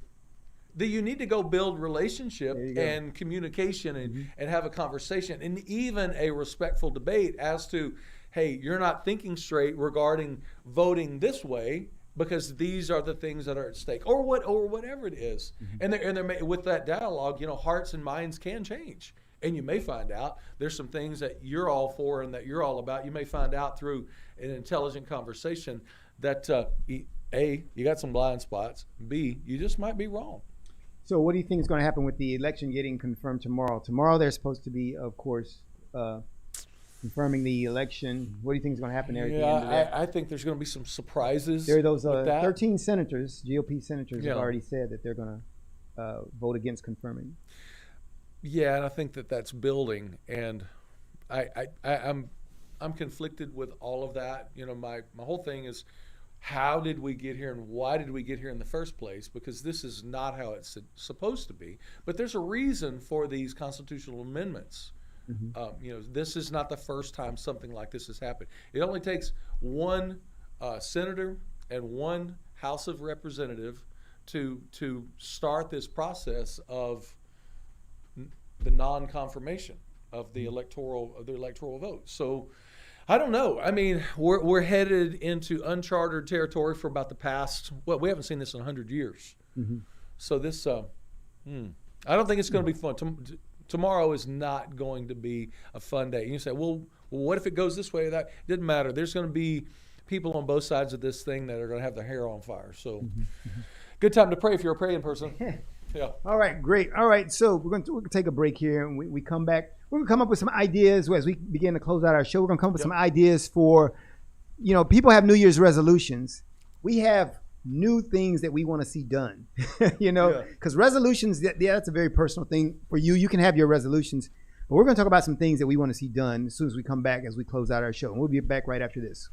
Speaker 2: that you need to go build relationship and communication and have a conversation and even a respectful debate as to, hey, you're not thinking straight regarding voting this way because these are the things that are at stake, or whatever it is. And there with that dialogue, hearts and minds can change. And you may find out there's some things that you're all for and that you're all about. You may find out through an intelligent conversation that A, you got some blind spots. B, you just might be wrong.
Speaker 3: So what do you think is going to happen with the election getting confirmed tomorrow? Tomorrow they're supposed to be, of course, confirming the election. What do you think is going to happen there at the end of that?
Speaker 2: I think there's going to be some surprises.
Speaker 3: There are those 13 senators, GOP senators, have already said that they're going to vote against confirming.
Speaker 2: Yeah, and I think that's building, and I'm conflicted with all of that. My whole thing is, how did we get here and why did we get here in the first place? Because this is not how it's supposed to be. But there's a reason for these constitutional amendments. This is not the first time something like this has happened. It only takes one senator and one House of Representative to start this process of the non-confirmation of the electoral vote. So I don't know. I mean, we're headed into uncharted territory for about the past. Well, we haven't seen this in 100 years. So this, I don't think it's going to be fun. Tomorrow is not going to be a fun day. And you say, well, what if it goes this way or that? It doesn't matter. There's going to be people on both sides of this thing that are going to have their hair on fire. So, good time to pray if you're a praying person. Yeah.
Speaker 3: All right, great. All right, so we're going to take a break here, and we come back. We're going to come up with some ideas as we begin to close out our show. We're going to come up with some ideas for, people have New Year's resolutions. We have new things that we want to see done, because resolutions, that's a very personal thing for you. You can have your resolutions, but we're going to talk about some things that we want to see done as soon as we come back, as we close out our show. And we'll be back right after this.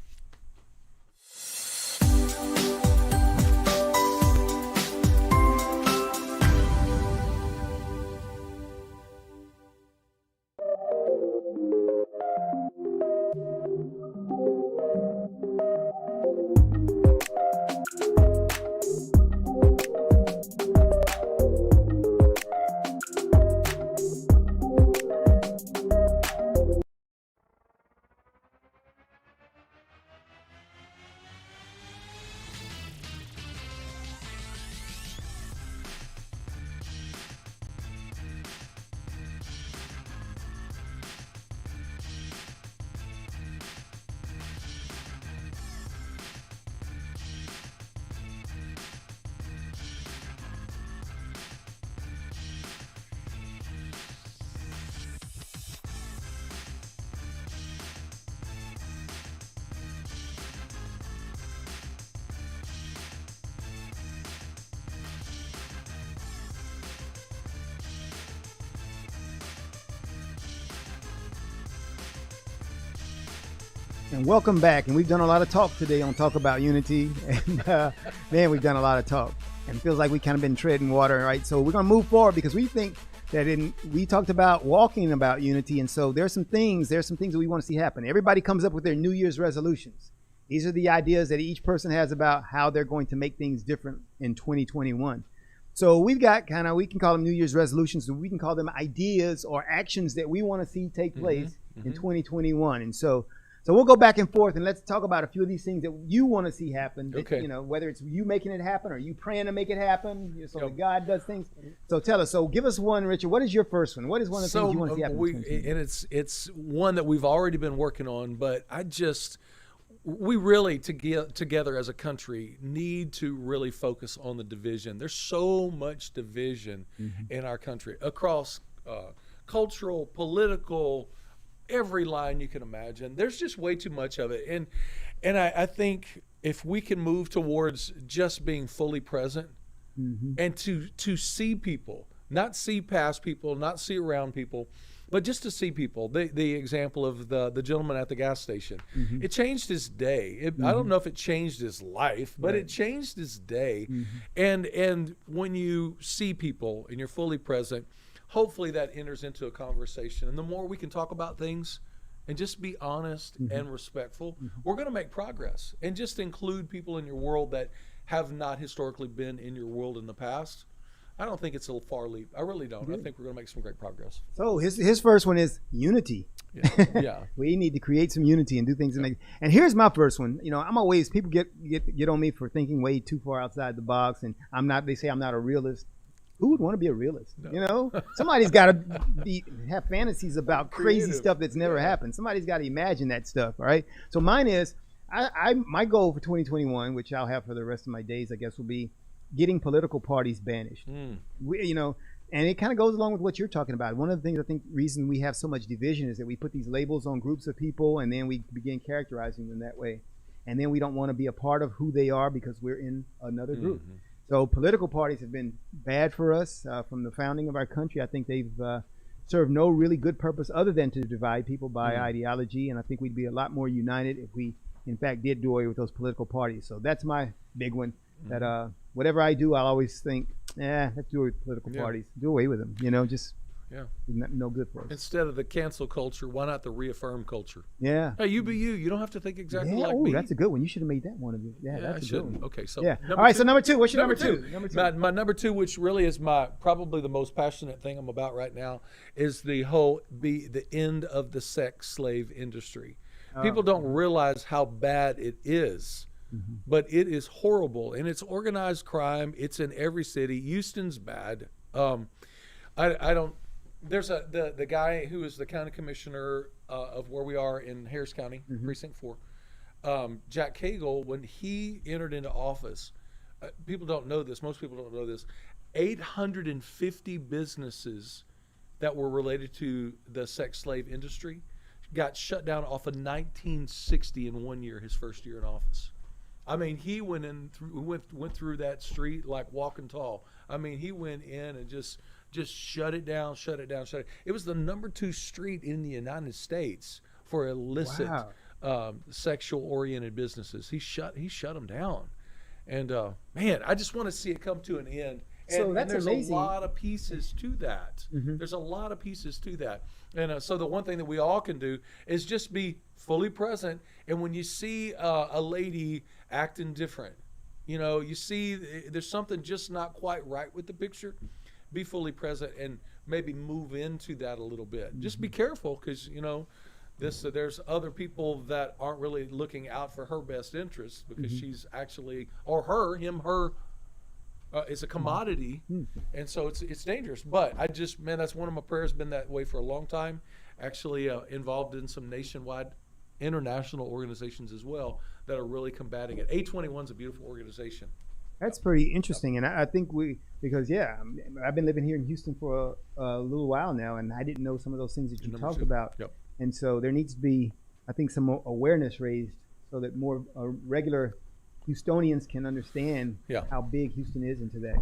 Speaker 3: And welcome back. And we've done a lot of talk today on Talk About Unity. And man, we've done a lot of talk. And it feels like we kind of been treading water, right? So we're going to move forward because we think that we talked about walking about unity. And so there's some things that we want to see happen. Everybody comes up with their New Year's resolutions. These are the ideas that each person has about how they're going to make things different in 2021. So we've got we can call them New Year's resolutions, or we can call them ideas or actions that we want to see take place in 2021. And so So we'll go back and forth, and let's talk about a few of these things that you want to see happen. That,
Speaker 2: Okay.
Speaker 3: Whether it's you making it happen or you praying to make it happen, so
Speaker 2: Yep.
Speaker 3: that God does things. So tell us. So give us one, Richard. What is your first one? What is one of the things you want to see happen?
Speaker 2: And it's one that we've already been working on, but we really together as a country need to really focus on the division. There's so much division in our country across cultural, political, every line you can imagine. There's just way too much of it. And I think if we can move towards just being fully present and to see people, not see past people, not see around people, but just to see people. The example of the gentleman at the gas station, it changed his day. I don't know if it changed his life, but it changed his day. And when you see people and you're fully present, hopefully that enters into a conversation. And the more we can talk about things and just be honest and respectful, we're going to make progress. And just include people in your world that have not historically been in your world in the past. I don't think it's a far leap. I really don't. I think we're going to make some great progress.
Speaker 3: So his first one is unity.
Speaker 2: Yeah.
Speaker 3: We need to create some unity and do things. And here's my first one. I'm always, people get on me for thinking way too far outside the box, and they say I'm not a realist. Who would want to be a realist? No. Somebody's got to have fantasies about crazy
Speaker 2: Creative.
Speaker 3: stuff that's never happened. Somebody's got to imagine that stuff, all right? So mine is, my goal for 2021, which I'll have for the rest of my days, I guess, will be getting political parties banished. And it kind of goes along with what you're talking about. One of the things I think reason we have so much division is that we put these labels on groups of people, and then we begin characterizing them that way. And then we don't want to be a part of who they are because we're in another group. So political parties have been bad for us from the founding of our country. I think they've served no really good purpose other than to divide people by ideology. And I think we'd be a lot more united if we, in fact, did do away with those political parties. So that's my big one. That whatever I do, I'll always think, let's do away with political parties. Do away with them. Just no good for us.
Speaker 2: Instead of the cancel culture, why not the reaffirm culture?
Speaker 3: Yeah.
Speaker 2: Hey, you be you. You don't have to think exactly like
Speaker 3: Oh,
Speaker 2: me.
Speaker 3: that's a good one. You should have made that one of you. Yeah, that's
Speaker 2: I
Speaker 3: a good
Speaker 2: shouldn't.
Speaker 3: one.
Speaker 2: Okay, so
Speaker 3: Yeah. All right. So number two. What's your number two?
Speaker 2: My number two, which really is probably the most passionate thing I'm about right now, is the end of the sex slave industry. People don't realize how bad it is. But it is horrible, and it's organized crime. It's in every city. Houston's bad. I don't. There's the guy who is the county commissioner of where we are in Harris County, Precinct 4, Jack Cagle. When he entered into office, people don't know this. Most people don't know this. 850 businesses that were related to the sex slave industry got shut down off of 1960 in 1 year, his first year in office. I mean, he went through that street like walking tall. I mean, he went in and just shut it down. It was the number 2 street in the United States for illicit sexual-oriented businesses. He shut them down, and man, I just want to see it come to an end. And there's
Speaker 3: amazing.
Speaker 2: A lot of pieces to that. There's a lot of pieces to that. And so the one thing that we all can do is just be fully present. And when you see a lady acting different, you see there's something just not quite right with the picture, be fully present and maybe move into that a little bit. Just be careful because, there's other people that aren't really looking out for her best interests because she's actually, or her, it's a commodity, and so it's dangerous. But that's one of my prayers. Been that way for a long time. Actually, involved in some nationwide, international organizations as well that are really combating it. A21 is a beautiful organization.
Speaker 3: That's pretty interesting, and I think because I've been living here in Houston for a little while now, and I didn't know some of those things that you talked about.
Speaker 2: Yep.
Speaker 3: And so there needs to be, I think, some more awareness raised so that more regular Houstonians can understand how big Houston is into that.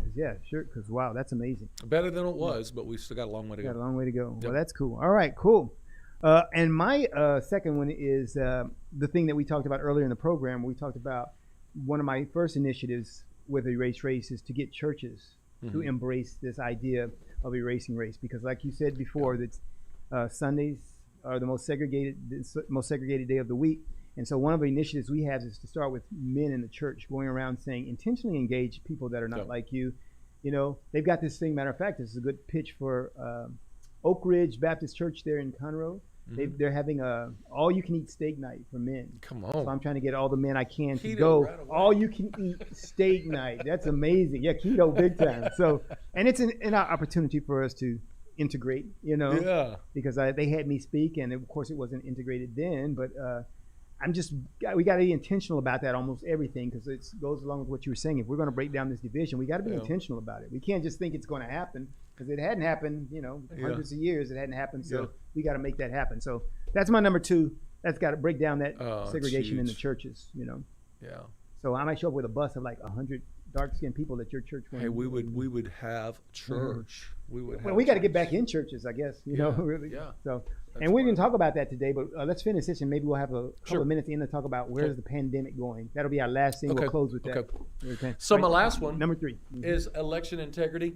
Speaker 3: Because wow, that's amazing.
Speaker 2: Better than it was, but we've still got a long way to go.
Speaker 3: Got a long way to go. Yep. Well, that's cool. All right, cool. And my second one is the thing that we talked about earlier in the program. We talked about one of my first initiatives with Erase Race is to get churches to embrace this idea of erasing race, because like you said before, that Sundays are the most segregated day of the week. And so one of the initiatives we have is to start with men in the church going around saying, intentionally engage people that are not like you. They've got this thing, matter of fact, this is a good pitch for Oak Ridge Baptist Church there in Conroe. They're having a all-you-can-eat steak night for men.
Speaker 2: Come on.
Speaker 3: So I'm trying to get all the men I can to
Speaker 2: Keto
Speaker 3: go.
Speaker 2: right away.
Speaker 3: All-you-can-eat steak night. That's amazing. Yeah, keto big time. So, and it's an opportunity for us to integrate,
Speaker 2: Yeah.
Speaker 3: because they had me speak, and of course it wasn't integrated then, but we got to be intentional about that almost everything, because it goes along with what you were saying. If we're going to break down this division, we got to be intentional about it. We can't just think it's going to happen, because it hadn't happened, hundreds of years. It hadn't happened, so we got to make that happen. So that's my number 2. That's got to break down that segregation in the churches,
Speaker 2: Yeah.
Speaker 3: So I might show up with a bus of like 100 dark-skinned people at your church.
Speaker 2: Hey, we would have church. We would.
Speaker 3: Well, we got to get back in churches, I guess. Really.
Speaker 2: Yeah.
Speaker 3: So,
Speaker 2: That's
Speaker 3: and we
Speaker 2: why.
Speaker 3: didn't talk about that today, but let's finish this, and maybe we'll have a couple
Speaker 2: Sure.
Speaker 3: of minutes at the end to talk about where's the pandemic going. That'll be our last thing.
Speaker 2: Okay.
Speaker 3: We'll close with that.
Speaker 2: Okay.
Speaker 3: Okay.
Speaker 2: So
Speaker 3: All
Speaker 2: my
Speaker 3: right.
Speaker 2: last one,
Speaker 3: number 3,
Speaker 2: is election integrity.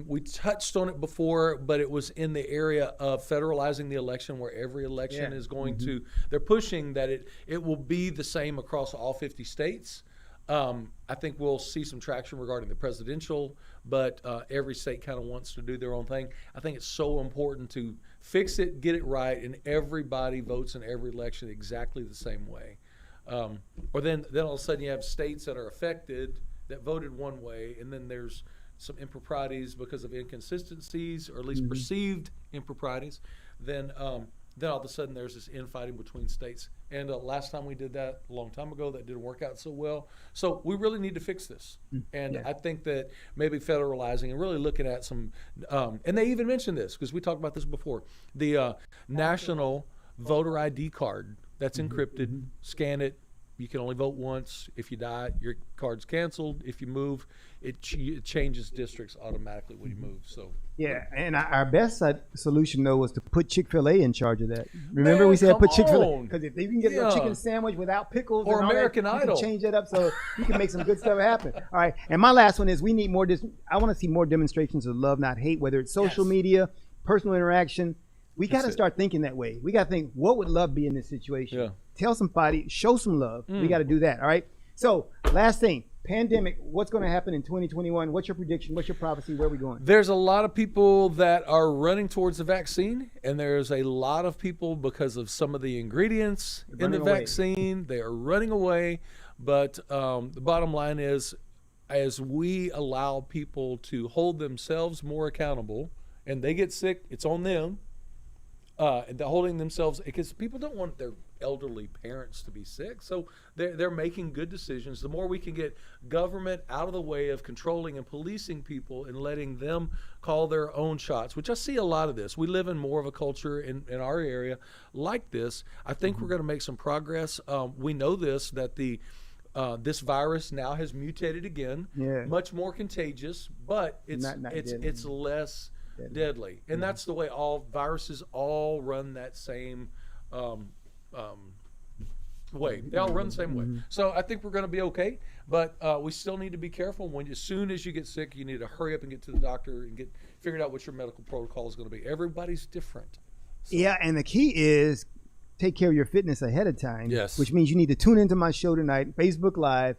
Speaker 2: We touched on it before, but it was in the area of federalizing the election, where every election is going to. They're pushing that it will be the same across all 50 states. I think we'll see some traction regarding the presidential, but every state kind of wants to do their own thing. I think it's so important to fix it, get it right, and everybody votes in every election exactly the same way. Or then all of a sudden you have states that are affected that voted one way, and then there's some improprieties because of inconsistencies, or at least perceived improprieties. Then all of a sudden there's this infighting between states. And last time we did that a long time ago, that didn't work out so well. So we really need to fix this. And I think that maybe federalizing and really looking at some, and they even mentioned this because we talked about this before, the national voter ID card that's encrypted, scan it. You can only vote once. If you die, your card's canceled. If you move, it changes districts automatically when you move. So
Speaker 3: Yeah, and our best solution though was to put Chick-fil-A in charge of that. Remember,
Speaker 2: Man,
Speaker 3: we said
Speaker 2: come
Speaker 3: put Chick-fil-A,
Speaker 2: on.
Speaker 3: because if you can get a chicken sandwich without pickles
Speaker 2: Or
Speaker 3: and all
Speaker 2: American
Speaker 3: that,
Speaker 2: Idol.
Speaker 3: you can change that up so you can make some good stuff happen. All right, and my last one is we need more. I want to see more demonstrations of love, not hate. Whether it's social media, personal interaction, we got to start thinking that way. We got to think, what would love be in this situation?
Speaker 2: Yeah.
Speaker 3: Tell somebody, show some love. We got to do that. All right. So last thing. Pandemic, what's going to happen in 2021? What's your prediction? What's your prophecy? Where are we going?
Speaker 2: there's a lot of people that are running towards the vaccine, and there's a lot of people, because of some of the ingredients in the
Speaker 3: Running away.
Speaker 2: vaccine, they are running away. But the bottom line is, as we allow people to hold themselves more accountable, and they get sick, it's on them. And they're holding themselves, because people don't want their elderly parents to be sick, so they're making good decisions. The more we can get government out of the way of controlling and policing people and letting them call their own shots, which I see a lot of this. We live in more of a culture in our area like this. I think we're going to make some progress. We know that this virus now has mutated again, much more contagious, but it's less deadly. And that's the way all viruses all run that same way. They all run the same way. So I think we're going to be okay, but we still need to be careful. As soon as you get sick, you need to hurry up and get to the doctor and get figured out what your medical protocol is going to be. Everybody's different. So.
Speaker 3: Yeah, and the key is take care of your fitness ahead of time.
Speaker 2: Yes.
Speaker 3: Which means you need to tune into my show tonight, Facebook Live.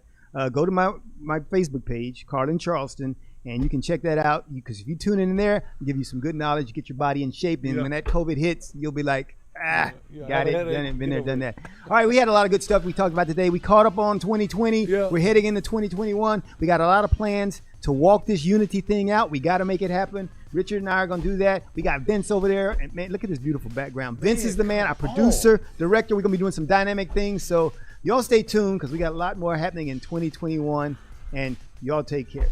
Speaker 3: Go to my Facebook page, Carlen Charleston, and you can check that out. Because if you tune in there, I'll give you some good knowledge, get your body in shape, and when that COVID hits, you'll be like, got it, done it, been there, done that. All right, we had a lot of good stuff we talked about today. We caught up on 2020.
Speaker 2: Yeah.
Speaker 3: We're heading into 2021. We got a lot of plans to walk this unity thing out. We got to make it happen. Richard and I are going to do that. We got Vince over there. And man, look at this beautiful background. Vince is the man, our producer, director. We're going to be doing some dynamic things. So y'all stay tuned because we got a lot more happening in 2021. And y'all take care.